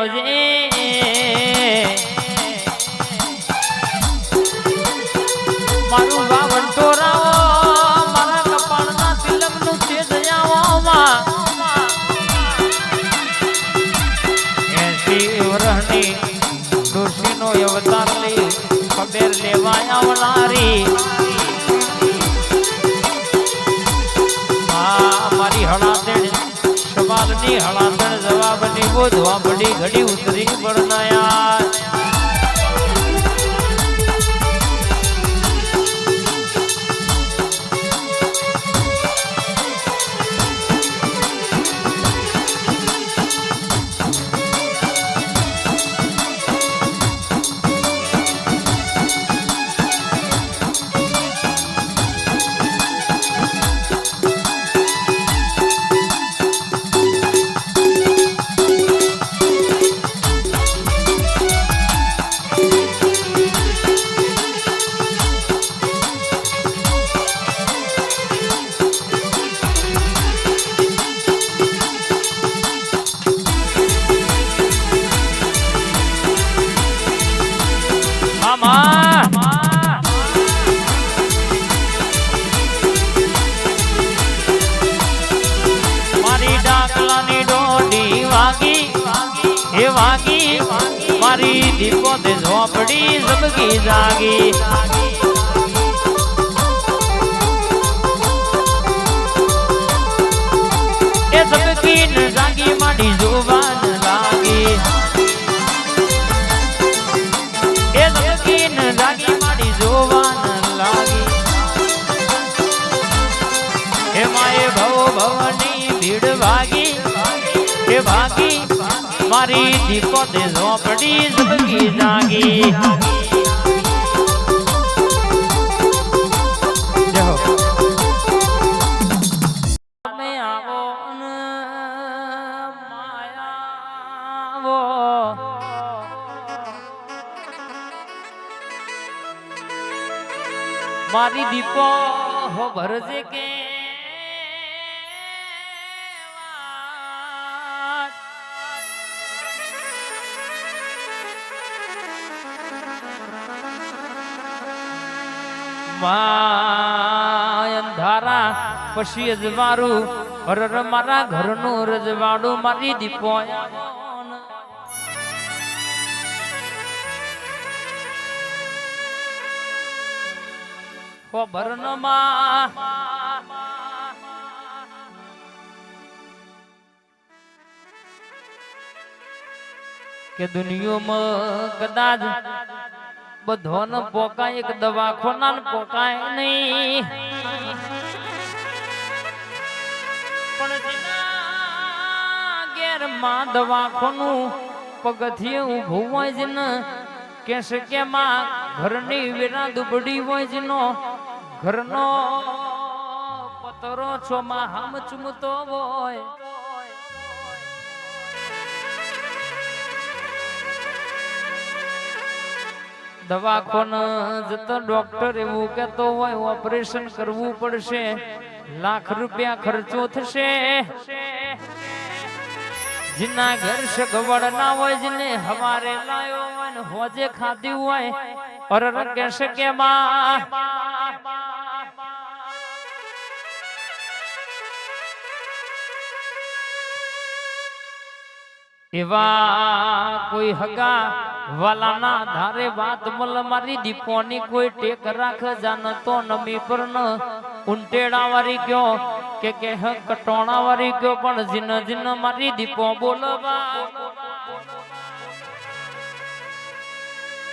આવજે મારું વાવણ ટોરાવો મારા કપાળના તિલકનું તેજ આવામાં 80 વર્ષની ડોશીનો અવતાર લઈ ખબર લેવા આવનારી મારી હળાદણ સવાલની હળાદણ જવાબની બોધવા પડી ઘડી ઉતરી પડનાયા મારી ડાકલાની ડોડી વાગી એ વાગી મારી દીપો તે ઝોપડી ઝબકી જાગી એ ઝબકી ન જાગી મારી જોવાન લાગી એ ઝબકી ન જાગી મારી જોવાન લાગી હે માએ ભવ ભવની ભીડ ભાગી હે ભાગી મારી દીપો તે ઝોપડી ઝબકી જાગી તમે આવો માયાવો મારી દીપો હો ભરજે કે અંધારા પછી અજવારું હરર મારા ઘરનું રજવાડું મારી દીપો ખબર ન માં કે દુનિયામાં કદાચ બધો ન પોકાય એક દવાખાના ન પોકાય નહીં પણ જેના ઘેરમાં દવાખાનું પગથિયે ઊભું હોય છે ને કેસે કે માં ઘરની વેરા દુબડી હોય છે નો ઘરનો પતરો છો માં હમ ચૂમતો હોય દવાખાના જતો ડોક્ટર એવું કહેતો હોય ઓપરેશન કરવું પડશે લાખ રૂપિયા ખર્ચો થશે जिन्ना घर से गवड़ना होय जिने हमारे लायो मन होजे खाती हुए और कैसे के मां एवा कोई हगा वाला ना धारे बात मल मारी दीपोनी कोई टेक राख जान तो नमी पर न उंटेड़ा वारी क्यों के कटोणा वारी क्यों पण जिन जिन मारी दीपो बोलवा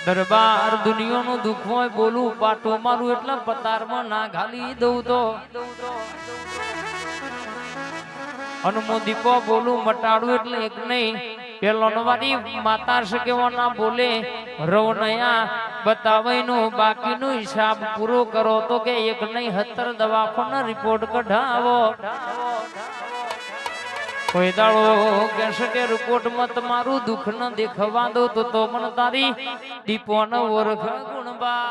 दरबार दुनिया नु दुख होय बोलू पाटो मारू એટલે પતાર માં ના ગાલી દઉં તો અનમો દીપો બોલું મટાડું એટલે એક નહીં પેલો નવારી માતા સકેવો ના બોલે રવનયા બતાવઈનું બાકીનું હિસાબ પૂરો કરો તો કે એક નહીં 17 દવાખાના રિપોર્ટ કઢાવો કોઈ દાડો કહેશે કે રિપોર્ટ માં તમારું દુઃખ ન દેખવા દો તો મન તારી દીપો ન ઓળખ ગુણબા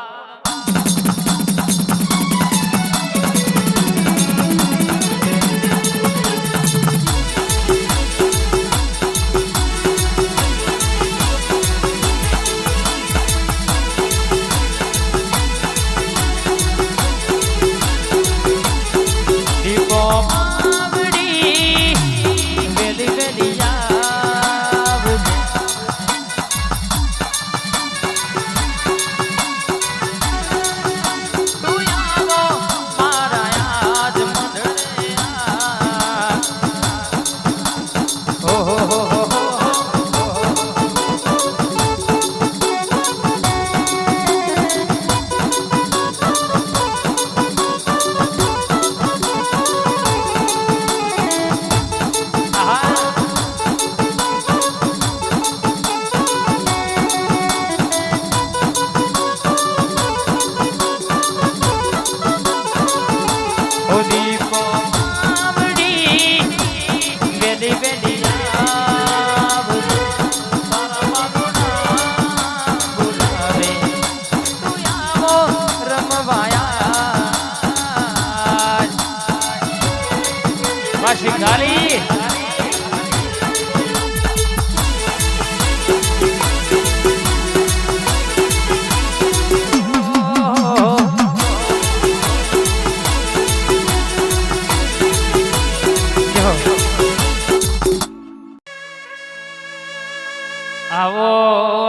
આવો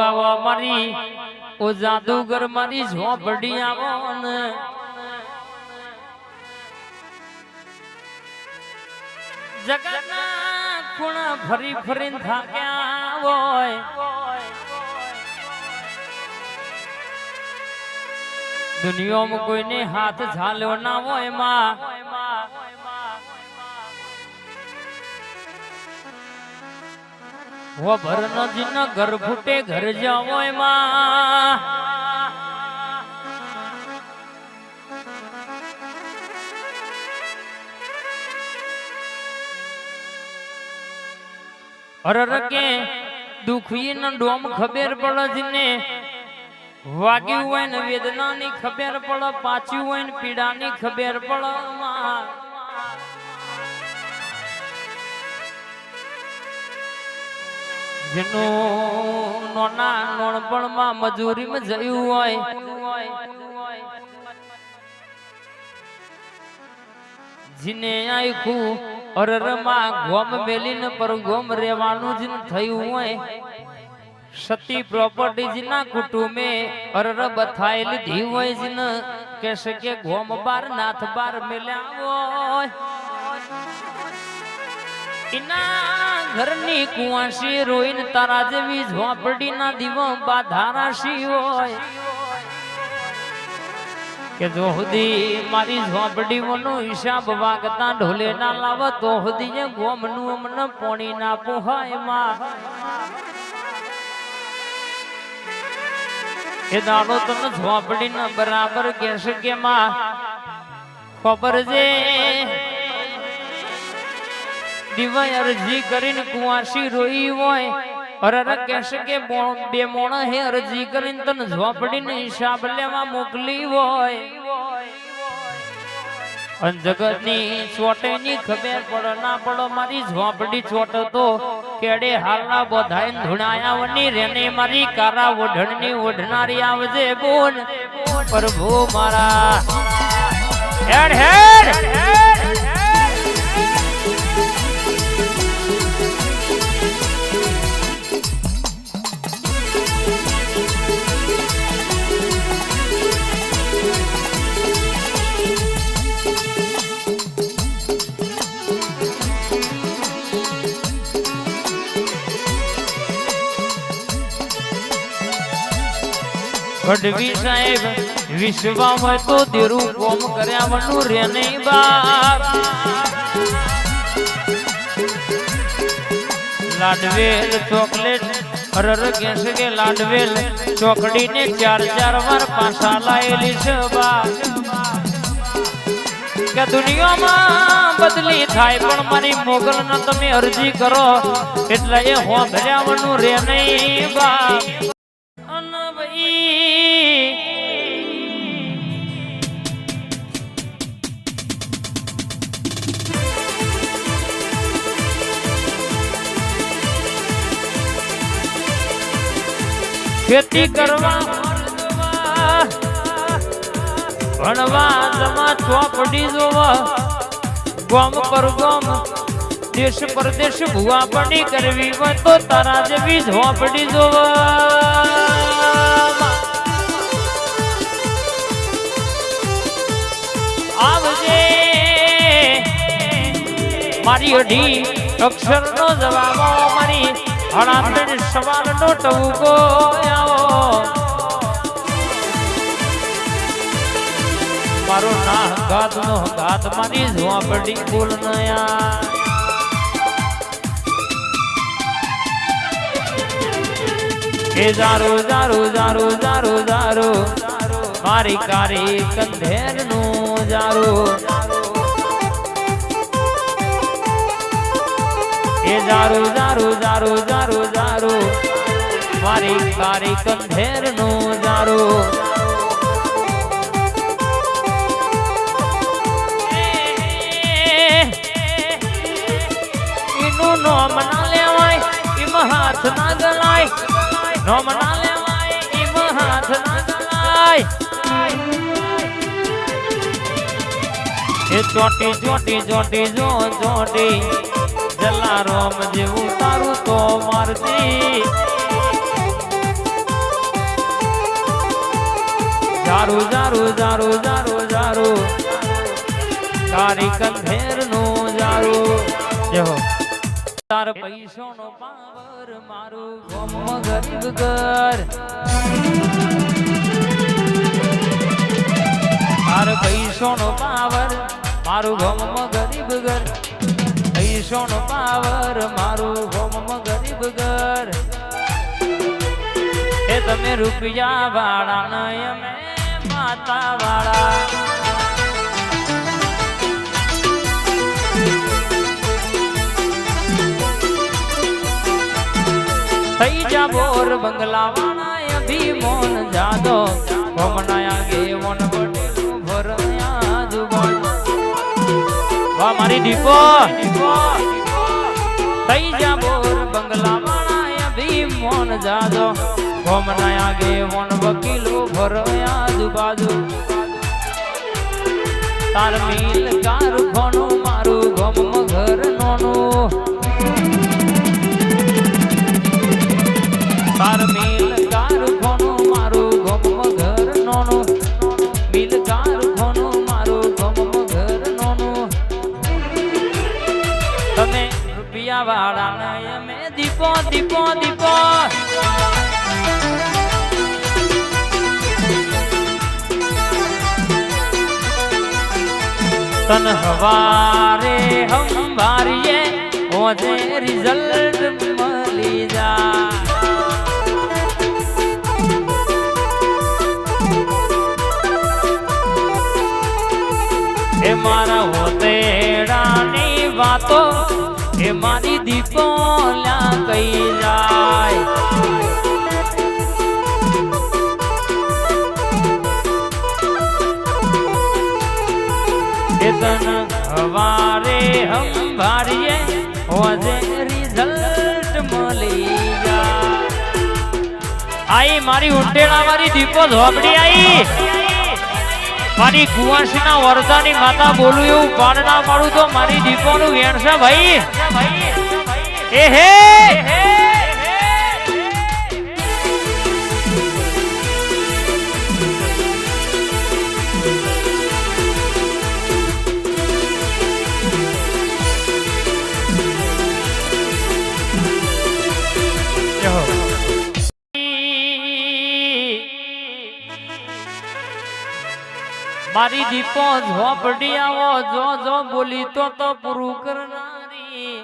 આવો મારી ઓ જાદુગર મારી ઝોપડી આવો ને જગતના ખૂણા ફરી ફરીને થાક્યા હોય દુનિયામાં કોઈને હાથ ઝાલ્યો ના હોય માં વો ભરનો જીન ઘર ફૂટે ઘર જાવો માં અરર કે દુખી ન ડોમ ખબર પડે જીને વાગ્યું હોય ને વેદનાની ખબર પડે પાછું હોય ને પીડાની ખબર પડે માં જેનું નોના નોણપણમાં મજૂરીમાં જયું હોય જીને આખું અરરમાં ગોમ મેલીને પર ગોમ રેવાનું જ થયું હોય સતી પ્રોપર્ટી જીના કુટુંબે અરર બથાઈ લીધી હોય જીને કહેશે કે ગોમ બાર નાથ બાર મેલ્યા હોય ઇના ઘરની કુવાસી રોઈને તારા જેવી ઝોપડી ના દીવો બાધારાશી હોય કે જો હુદી મારી ઝોપડી નો હિસાબ વાગતા ઢોલે ના લાવ તો હુદી ગોમ નું મને પોણી ના પોહાય માં એ દાડો તને ઝોપડી ના બરાબર કહેશે કે માં ખબર છે દિવાય અરજી કરીને કુવાસી રોઈ હોય અરર કહેશે કે બે મોણા હે અરજી કરીને તને ઝોપડીને હિસાબ લેવા મોકલી હોય અન જગતની ચોટેની ખબર પડે ના પડે મારી ઝોપડી ચોટ તો કેડે હાલના બધાય ધુણાયા વની રેને મારી કારા ઓઢણની ઓઢનારી આવજે બોન પ્રભુ મારા હેડ હેડ ગઢવી સાહેબ વિશ્વા હોય તો દેરું કોમ કર્યા વનું રે નહીં બાપ લાડવેલ ચોકલેટ અરર કહેશે કે લાડવેલ ચોકડીને 4 વાર પાછા લાયેલી છે બાપ કે દુનિયામાં બદલી થાય પણ મારી મોગલ ના તમે અરજી કરો એટલે એ હોભર્યા વનું રે નહીં બાપ ખેતી કરવા ભણવા જમા ચોપડી જોવા ગોમ પર ગોમ દેશ પરદેશ ભૂવા પડી કરવી હોય તો તારા જેવી ઝોપડી જોવા આવજે મારી અઢી અક્ષર નો જવાબ મારી હળાંદણ સવાલ નો ટવકો આવો મારો ના ગાત નો ગાત મારી ઝોપડી બોલ નયા એ જારો જારો જારો જારો જારો મારી કારી કંધેર નું જારો એ જારો જારો જારો જારો જારો મારી કારી કંધેર નું જારો એનું નોમ ના લેવાય એમાં હાથ ના ગલાય નોમ ના લેવાય એમાં હાથ ના ગલાય એ ચોટી ચોટી ચોટી જો ચોટી જલારામ જેવું તારું તો મારતી જારું જારું જારું જારું જારું તારી કંધેર નું જારું જય હો તાર પૈસો નો પાવર મારું ગમ ગરીબ ઘર તાર પૈસો નો પાવર મારું ગમ ગરીબ ઘર પૈસો નો પાવર મારું ગમ ગરીબ ઘર એ તમે રૂપિયા વાળા નય અમે માતા વાળા થઈ જા બોર બંગલા વાળા ભીમોન જાદો ભમનાયા ગે વન બટેલું ભરયા જુબાન વાહ મારી દીપો થઈ જા બોર બંગલા વાળા ભીમોન જાદો ભમનાયા ગે વન વકીલો ભરયા જુબાજુ તાર મિલ કારખાનું મારું ગમ ઘર નોનું તાર મિલ કારખાનું મારું ગમ ઘર નોનું મિલ કારખાનું મારું ગમ ઘર નોનું તમે રૂપિયા વાળા નય અમે દીપો દીપો દીપો તન હવારે હંવારીએ ઓજે રિઝલ્ટ મળી જા એ મારા હોતેડાની વાતો એ મારી દીપો લ્યા કઈ જાય એ તન હવારે હંભારીએ હોજે રિઝલ્ટ મળી જાય આઈ મારી ઉંટેડા મારી દીપો ઝોપડી આઈ મારી કુવાસના વરદાની માતા બોલું એવું પાડના પાડું તો મારી દીપોનું વેણ છે ભાઈ એ હે મારી દીપો ઝોપડી આવો જો જો બોલી તો પૂરું કરનારી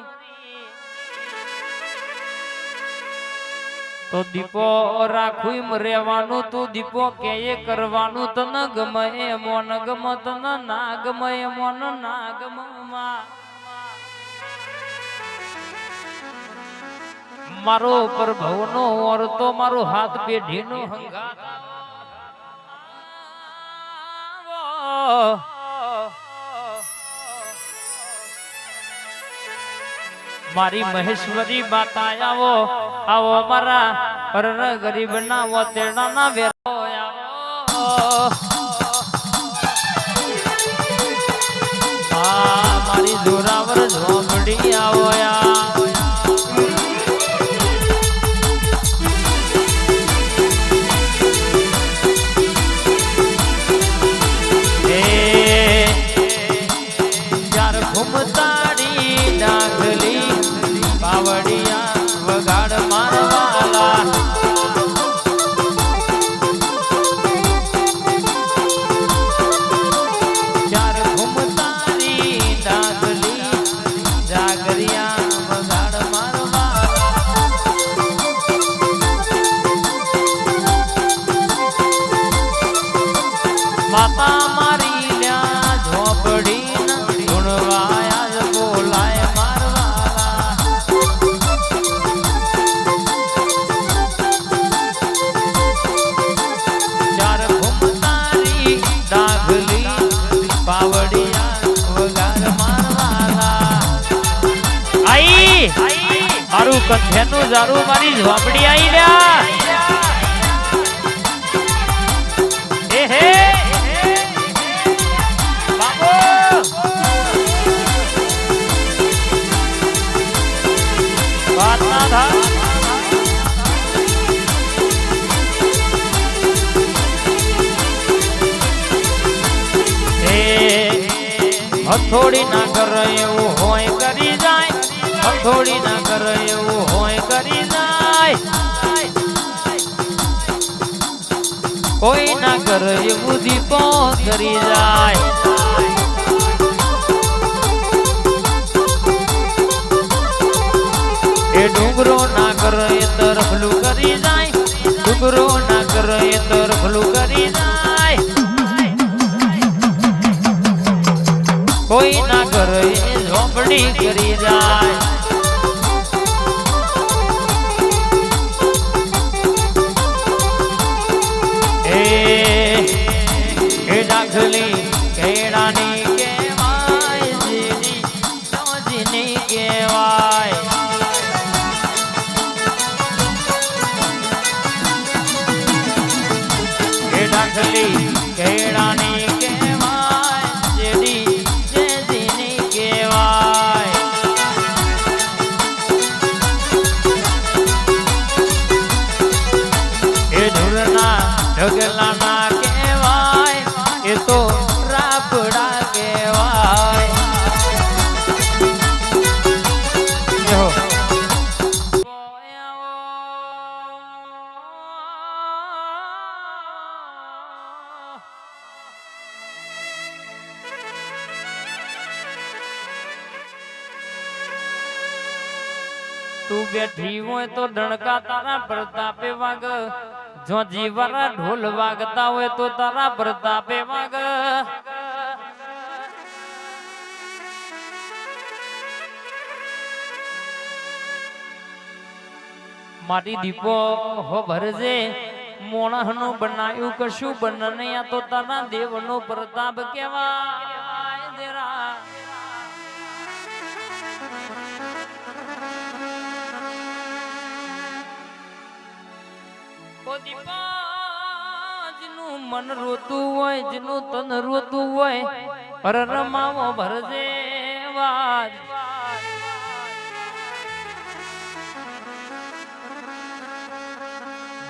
તો દીપો રાખું રહેવાનું તું દીપો કે કરવાનું તન ગમે મોન ગમ તન ના ગમે મોન ના ગમમાં મારો પ્રભવનો ઓરતો મારો હાથ પેઢીનો હંગાત મારી મહેશ્વરી બાતા આવો આવો મારા પર ગરીબ ના વતેડા ના વેરો મારી જોરાવર ઝોપડી આવો માતા મારી લ્યા ઝોપડી ગુણવાયા બોલાય મારવાલા ચાર ઘૂમતારી ડાગલી પાવડિયા વગાર મારવાલા આઈ મારું કંઠેનું જારું મારી ઝોપડી આઈ લ્યા હે હે बात ना था હથોડી ના કરે એવું હોય કરી જાય, હથોડી ના કરે એવું હોય કરી જાય, કોઈ ના કરે એવું દીપો કરી જાય. એ ડુંગરો ના કરે એ તરફલું કરી જાય, ડુંગરો ના કરે એ તરફલું કરી જાય, કોઈ ના કરે એ ઝોપડી કરી જાય. એ દાખલી કેળાની કહેવાય, જીની સમજીની કહેવાય. એ દાખલી કેળાની કહેવાય, જેની જેની કહેવાય. એ ઢોરના ઢગલાના કહેવાય, એ તો રાપડા કહેવાય. તું બેઠી હોય તો ડણકા તારા પ્રતાપે વાગ, જો જીવારા ઢોલ વાગતા હોય તો તારા પ્રતાપે વાગ. મારી દીપો હો ભરજે, મોણહ નું બનાયું કશું બન નહીં, આ તો તારા દેવ નો પ્રતાપ કેવાય. દેરા જેનું મન રોતું હોય, જેનું તન રોતું હોય, પર રમાવો ભરજે વાત.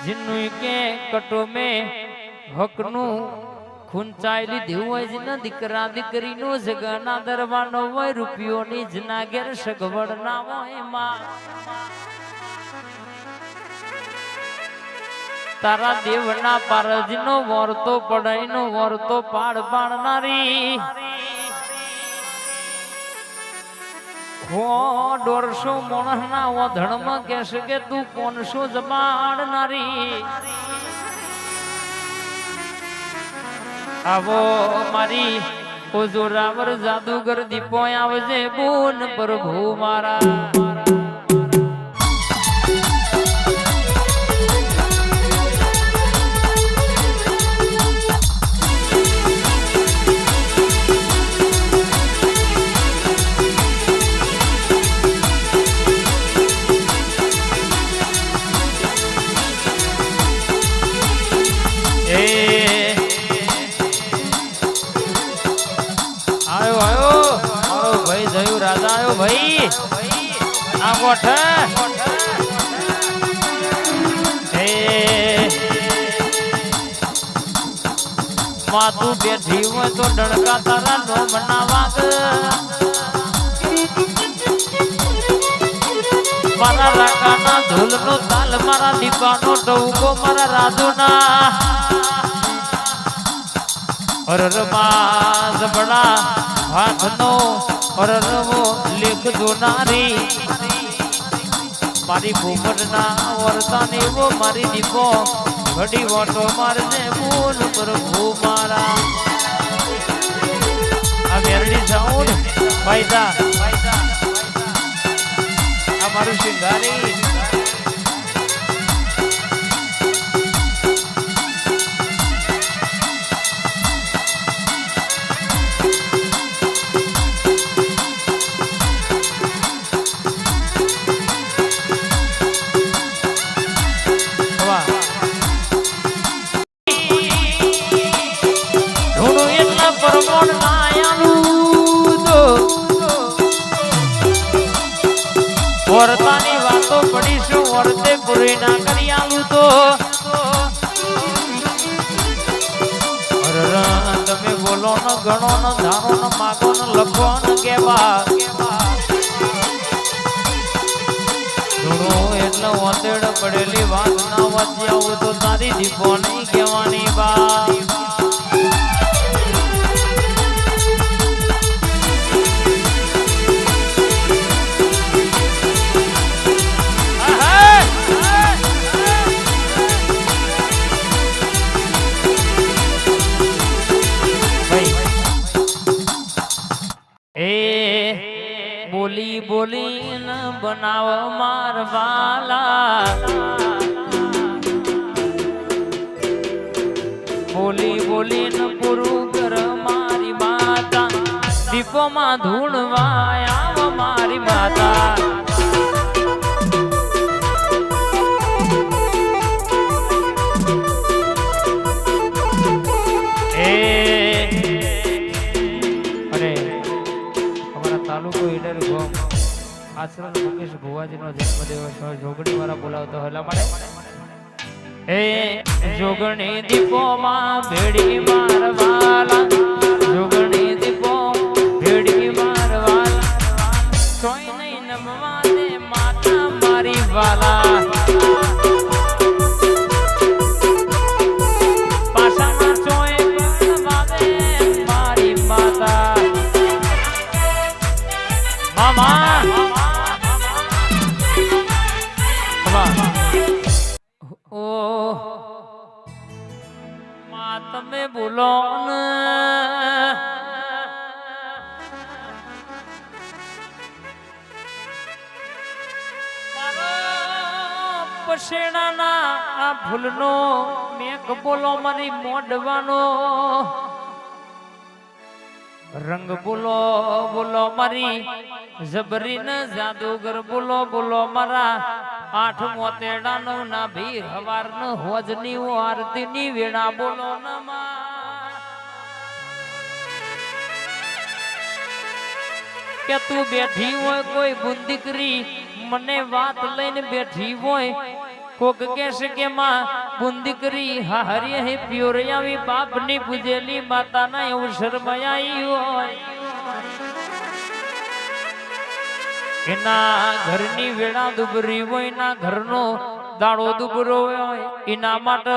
જેનું કે કટો મેં હકનું ખૂંચાઈ લીધું હોય, જેના દીકરા દીકરીનું જગના દરવાનો હોય, રૂપિયોની જના ઘેર સગવડ ના હોય માં. તારા દેવના પારજનો વર્તો પડાઈનો વર્તો પાડ પાડનારી, હો 150 મોણસના ઓધણમાં કહેશે કે તું 500 જમાડનારી. આવો મારી ઓ જોરાવર જાદુગર દીપો આવજે બોન પ્રભુ મારા. રાજા આયો ભાઈ, આ ગોઠ માતું બેઠી હોય તો ડણકા તારા નો મનાવાગ. મારા રાકાના ઢોલનો તાલ, મારા દીપાનો ટહુકો, મારા રાજુના અરરમાં જબડા હાથનો અરરવો લેખ જોનારી, મારી ભૂમરના વર્તાને એવો મારી દીપો ઘડી વાટો મારને બોલ પ્રભુ મારા. આ મેરડી સાઉન્ડ ફાયદા, આ મારું શિંગારી. વર્તાની વાતો પડીશું, વર્તે પૂરી ના કરી આલું તો તમે બોલો બોલો ન ગણો ન ધારો ન માગો ન લખો ન કેવા એટલે ઓતેડ પડેલી વાત ના વાંચ્યા તો તારી દીપો નહીં કહેવાની બા બોલી બોલીને બનાવ મારવાલા બોલી બોલીને પૂરું કર મારી માતા દીપોમાં ધૂણવાયા મારી માતા તાલુકો ઈડર ગામ આશ્રમ મુકેશ ભુવાજીનો જન્મદિવસ હોય જોગણી વાળા બોલાવતો હોય મળે એ જોગણી દીપોમાં ભેડી મારવાલા જોગણી દીપો ભેડી મારવાલા સોય નહીં નમવા દે માતા મારી વાલા પાસાના સોય નમવા દે મારી માતા મામા ઓ માં તમે બોલો ને પસેણાના આ ભૂલનો મેઘ બોલો મારી મોઢવાનો રંગ બોલો બોલો મારી જબરી ન જાદુગર બોલો બોલો મારા 8 મોતેડા નો ના ભી હવાર ન હોજની આરતી ની વેણા બોલો ન કે તું બેઠી હોય કોઈ બુંદીકરી મને વાત લઈને બેઠી હોય કોક કહેશે કે માં બુંદીકરી હારી હે પ્યોરિયાવી બાપની પૂજેલી માતાના અવસર મયાઈ હોય એના ઘરની વેળા દુબરી હોય ના ઘરનો દાડો દુબરો હોય એના માટે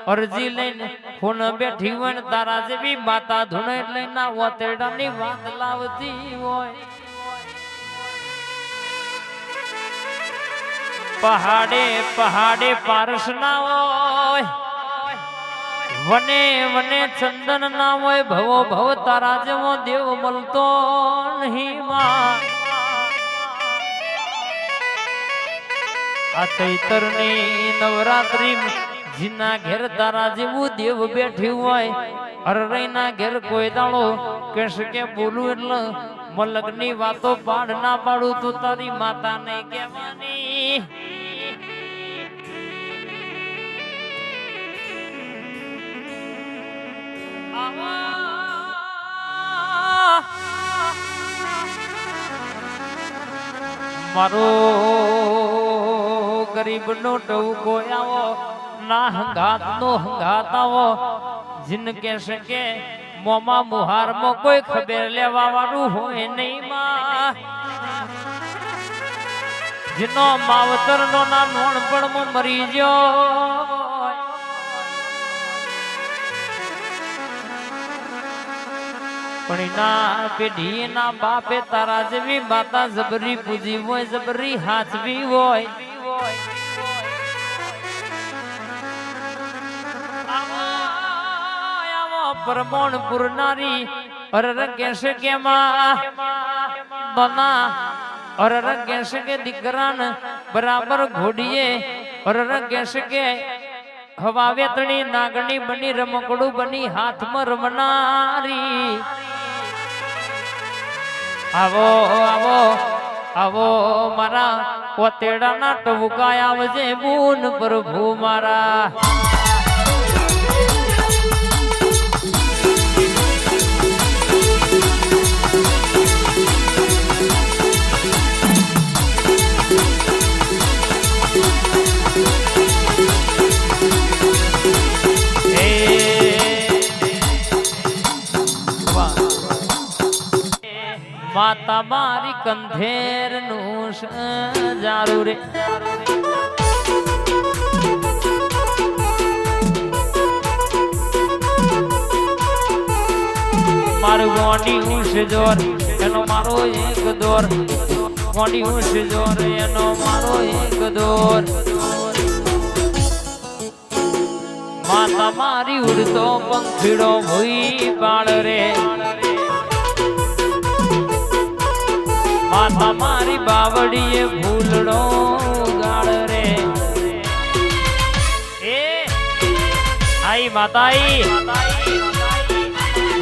અરજી લઈને ફોન બેઠી હોય ને તારા જેવી માતા ધૂણે લઈને વતેડાની વાત લાવતી હોય પહાડે પહાડે પારસ ના હોય વને વને ચંદન ના હોય ભવો ભવ તારા જેવો દેવ મળતો નહીં માં આ ચૈતરની નવરાત્રી જીના ઘેર તારા જેવું દેવ બેઠ્યું હોય અરરઈના ઘેર કોઈ દાડો કહેશે કે બોલું એટલે મલકની વાતો પાડ ના પાડું તો તારી માતા ને કહેવાની મારો ગરીબ નો ટવકો આવો ના હંગાત નો હંગાત આવો જીન કહેશે કે મોમાં મુહારમાં કોઈ ખબર લેવા વાળું હોય નહીં માં જેનો માવતર નો ના નોણપણમાં મરી ગયો પણ ના પેઢી ના બાપે તારા જેવી માતા જબરી પૂજી હોય જબરી હાચવી હોય પરમોણ પુરનારી અરર કહેશે કે માં બના અરર કહેશે કે દીકરાને બરાબર ઘોડીએ અરર કહેશે કે હવા વેતણી નાગણી બની રમકડું બની હાથમાં રમનારી આવો આવો આવો મારા પોતેડાના ટવકા આવજે બૂન પ્રભુ મારા માતા મારી કંધેર નું જારું રે મારું ગોંડી ઉસ જોર એનો મારો એક દોર ગોંડી ઉસ જોર એનો મારો એક દોર માતા મારી ઉડતો પંખીડો ભૂઈ બાળ રે માતા મારી બાવડીએ ભૂલડો ગાળ રે એ આઈ માતા આઈ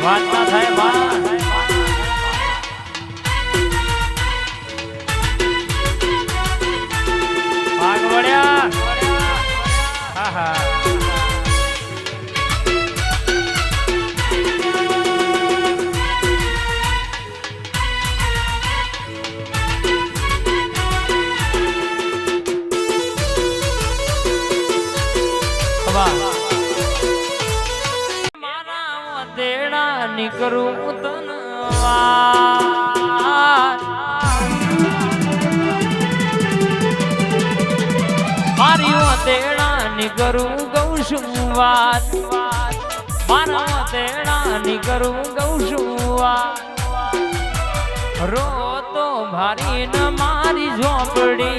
વાત ના થાય બા ભાગ વળ્યા હા હા મારા દેડા નીકળું તનવાર મારી દેડા નીકળું ગૌ છું વાત મારા દેડા નીકળું ગૌ છું વાત રો તો ભારી ન મારી ઝોપડી